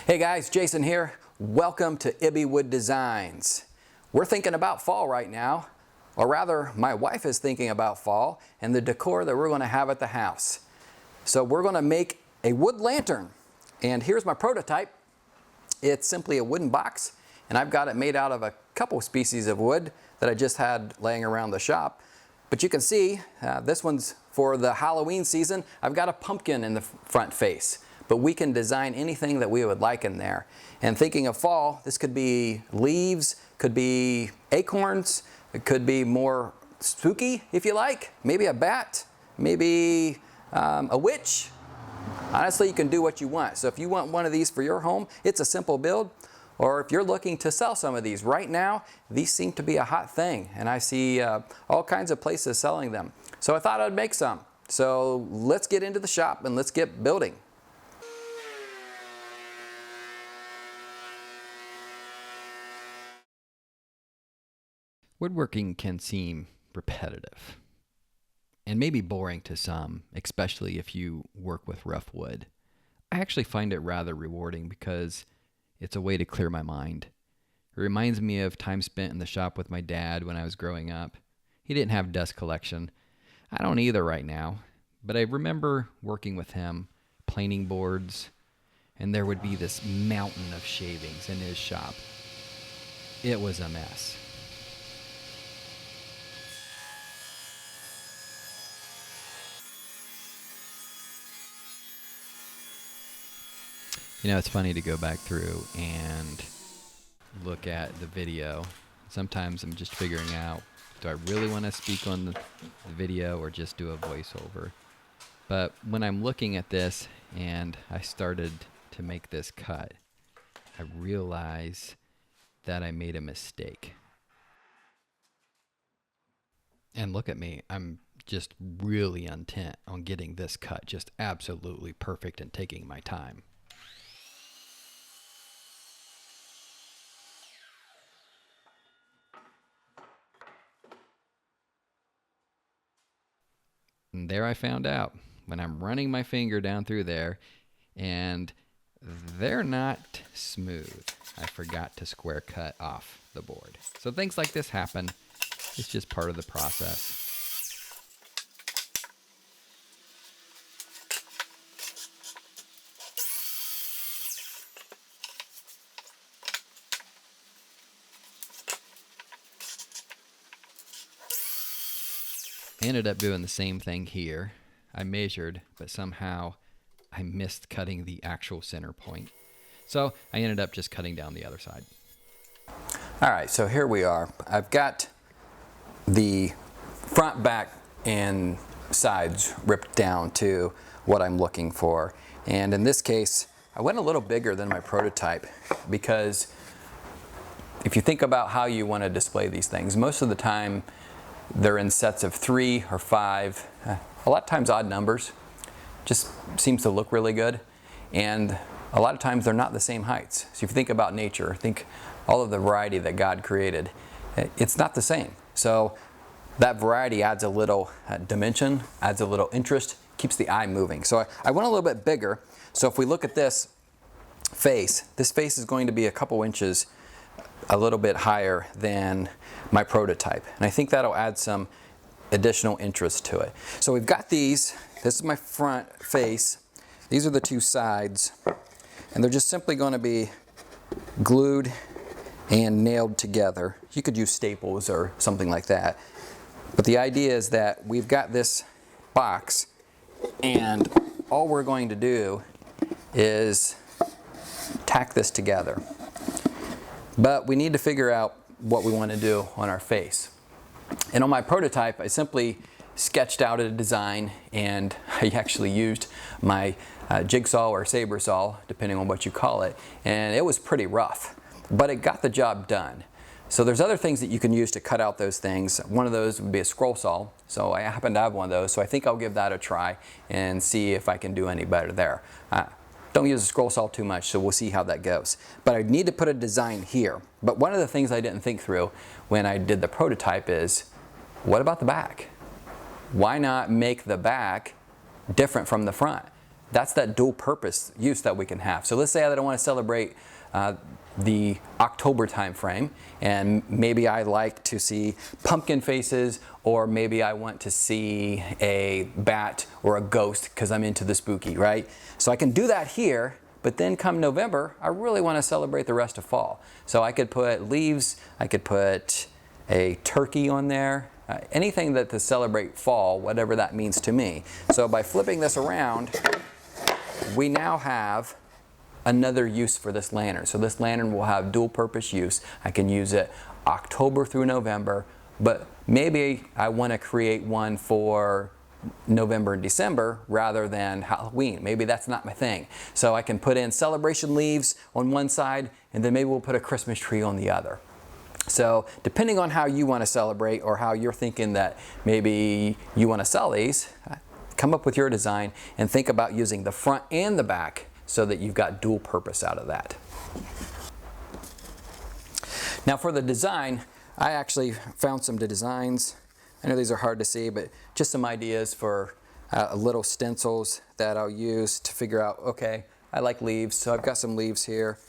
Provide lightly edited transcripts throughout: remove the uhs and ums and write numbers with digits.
Hey guys, Jason here. Welcome to Ibby Wood Designs. We're thinking about fall right now, or rather my wife is thinking about fall and the decor that we're going to have at the house. So we're going to make a wood lantern, and here's my prototype. It's simply a wooden box, and I've got it made out of a couple species of wood that I just had laying around the shop. But you can see this one's for the Halloween season. I've got a pumpkin in the front face, but we can design anything that we would like in there. And thinking of fall, this could be leaves, could be acorns, it could be more spooky if you like, maybe a bat, maybe a witch. Honestly, you can do what you want. So if you want one of these for your home, it's a simple build. Or if you're looking to sell some of these right now, these seem to be a hot thing, and I see all kinds of places selling them. So I thought I'd make some. So let's get into the shop and let's get building. Woodworking can seem repetitive and maybe boring to some, especially if you work with rough wood. I actually find it rather rewarding because it's a way to clear my mind. It reminds me of time spent in the shop with my dad when I was growing up. He didn't have dust collection. I don't either right now, but I remember working with him, planing boards, and there would be this mountain of shavings in his shop. It was a mess. You know, it's funny to go back through and look at the video. Sometimes I'm just figuring out, do I really want to speak on the video or just do a voiceover? But when I'm looking at this and I started to make this cut, I realize that I made a mistake. And look at me, I'm just really intent on getting this cut just absolutely perfect and taking my time. And there I found out when I'm running my finger down through there, and they're not smooth. I forgot to square cut off the board. So things like this happen. It's just part of the process. I ended up doing the same thing here. I measured, but somehow I missed cutting the actual center point. So I ended up just cutting down the other side. All right, so here we are. I've got the front, back, and sides ripped down to what I'm looking for. And in this case, I went a little bigger than my prototype because if you think about how you want to display these things, most of the time they're in sets of 3 or 5, a lot of times odd numbers. Just seems to look really good. And a lot of times they're not the same heights. So if you think about nature, think all of the variety that God created, it's not the same. So that variety adds a little dimension, adds a little interest, keeps the eye moving. So I went a little bit bigger. So if we look at this face is going to be a couple inches a little bit higher than my prototype. And I think that'll add some additional interest to it. So we've got these. This is my front face. These are the two sides. And they're just simply going to be glued and nailed together. You could use staples or something like that. But the idea is that we've got this box, and all we're going to do is tack this together. But we need to figure out what we want to do on our face. And on my prototype, I simply sketched out a design, and I actually used my jigsaw or saber saw, depending on what you call it, and it was pretty rough, but it got the job done. So there's other things that you can use to cut out those things. One of those would be a scroll saw, so I happen to have one of those, so I think I'll give that a try and see if I can do any better there. Don't use a scroll saw too much, so we'll see how that goes. But I need to put a design here. But one of the things I didn't think through when I did the prototype is, what about the back? Why not make the back different from the front? that's that dual purpose use that we can have. So let's say that I want to celebrate the October time frame, and maybe I like to see pumpkin faces, or maybe I want to see a bat or a ghost because I'm into the spooky, right? So I can do that here, but then come November, I really want to celebrate the rest of fall. So I could put leaves, I could put a turkey on there, anything that to celebrate fall, whatever that means to me. So by flipping this around, we now have another use for this lantern. So this lantern will have dual purpose use. I can use it October through November, but maybe I want to create one for November and December rather than Halloween. Maybe that's not my thing. So I can put in celebration leaves on one side, and then maybe we'll put a Christmas tree on the other. So depending on how you want to celebrate, or how you're thinking that maybe you want to sell these, come up with your design and think about using the front and the back so that you've got dual purpose out of that. Now for the design, I actually found some designs. I know these are hard to see, but just some ideas for little stencils that I'll use to figure out, okay, I like leaves, so I've got some leaves here,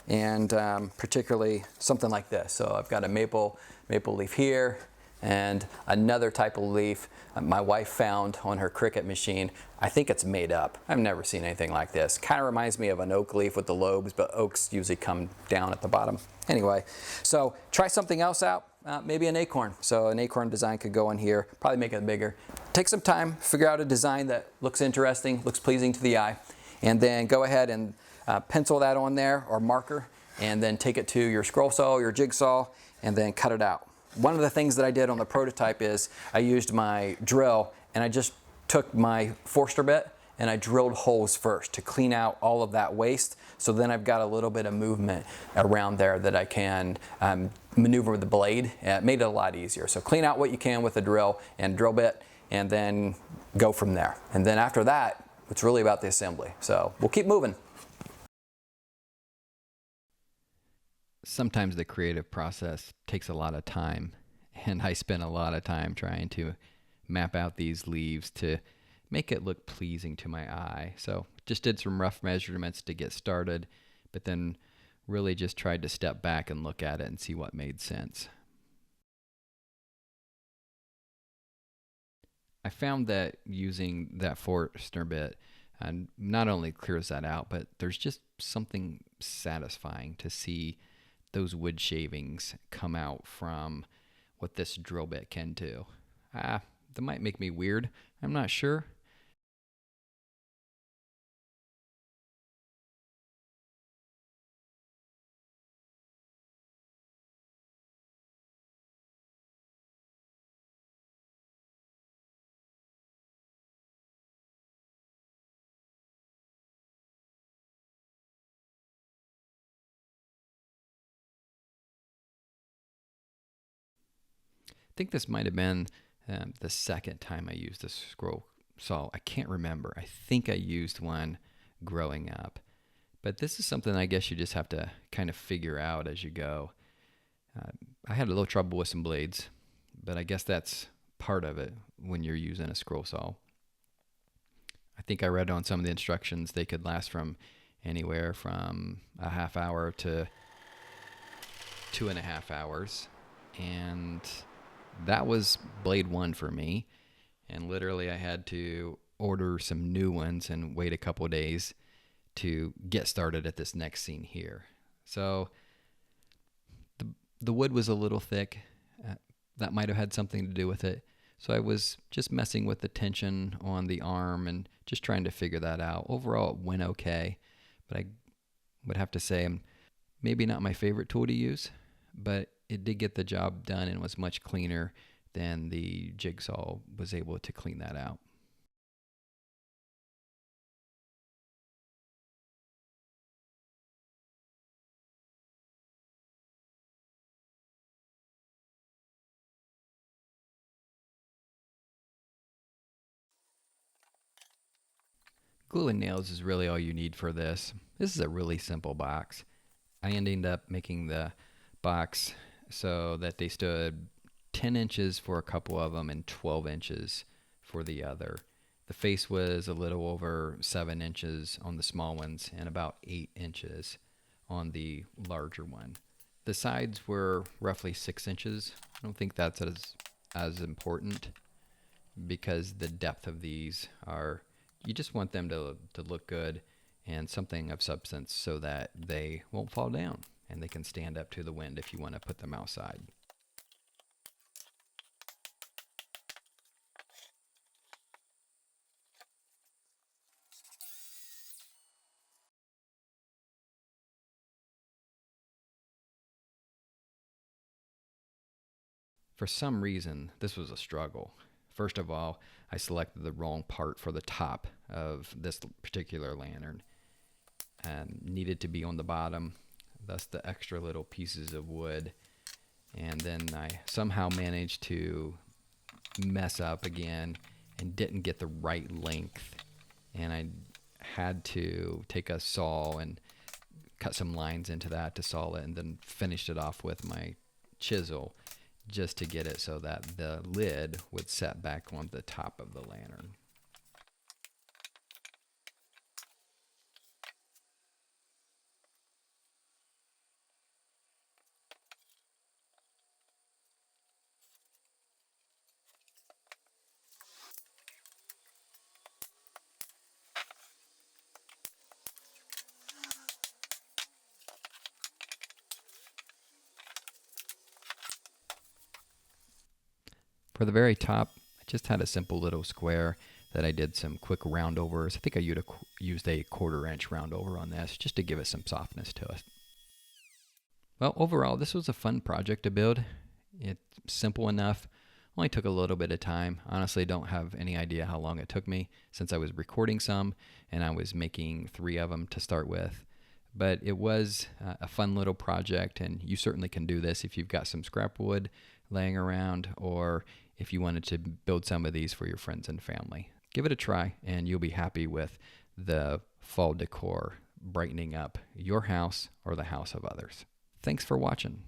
and particularly something like this. So I've got a maple leaf here, and another type of leaf my wife found on her Cricut machine. I think it's made up. I've never seen anything like this. Kind of reminds me of an oak leaf with the lobes, but oaks usually come down at the bottom. Anyway, so try something else out, maybe an acorn. So an acorn design could go in here, probably make it bigger. Take some time, figure out a design that looks interesting, looks pleasing to the eye, and then go ahead and pencil that on there, or marker, and then take it to your scroll saw, your jigsaw, and then cut it out. One of the things that I did on the prototype is I used my drill, and I just took my Forster bit and I drilled holes first to clean out all of that waste. So then I've got a little bit of movement around there that I can maneuver with the blade. It made it a lot easier. So clean out what you can with a drill and drill bit, and then go from there. And then after that, it's really about the assembly. So we'll keep moving. Sometimes the creative process takes a lot of time, and I spent a lot of time trying to map out these leaves to make it look pleasing to my eye. So just did some rough measurements to get started, but then really just tried to step back and look at it and see what made sense. I found that using that Forstner bit not only clears that out, but there's just something satisfying to see those wood shavings come out from what this drill bit can do. That might make me weird. I'm not sure. I think this might have been the second time I used this scroll saw. I can't remember. I think I used one growing up. But this is something I guess you just have to kind of figure out as you go. I had a little trouble with some blades, but I guess that's part of it when you're using a scroll saw. I think I read on some of the instructions they could last from anywhere from a half hour to 2.5 hours. And that was blade one for me. And literally I had to order some new ones and wait a couple days to get started at this next scene here. So the wood was a little thick. That might have had something to do with it. So I was just messing with the tension on the arm and just trying to figure that out. Overall, it went okay, but I would have to say maybe not my favorite tool to use, but it did get the job done and was much cleaner than the jigsaw was able to clean that out. Glue and nails is really all you need for this. This is a really simple box. I ended up making the box so that they stood 10 inches for a couple of them and 12 inches for the other. The face was a little over 7 inches on the small ones and about 8 inches on the larger one. The sides were roughly 6 inches. I don't think that's as important because the depth of these are, you just want them to look good and something of substance so that they won't fall down and they can stand up to the wind if you want to put them outside. For some reason, this was a struggle. First of all, I selected the wrong part for the top of this particular lantern and needed to be on the bottom, thus the extra little pieces of wood. And then I somehow managed to mess up again and didn't get the right length. And I had to take a saw and cut some lines into that to saw it, and then finished it off with my chisel just to get it so that the lid would set back on the top of the lantern. For the very top, I just had a simple little square that I did some quick roundovers. I think I used a 1/4 inch roundover on this just to give it some softness to it. Well, overall, this was a fun project to build. It's simple enough. Only took a little bit of time. Honestly, don't have any idea how long it took me since I was recording some and I was making 3 of them to start with. But it was a fun little project, and you certainly can do this if you've got some scrap wood laying around or if you wanted to build some of these for your friends and family. Give it a try and you'll be happy with the fall decor brightening up your house or the house of others. Thanks for watching.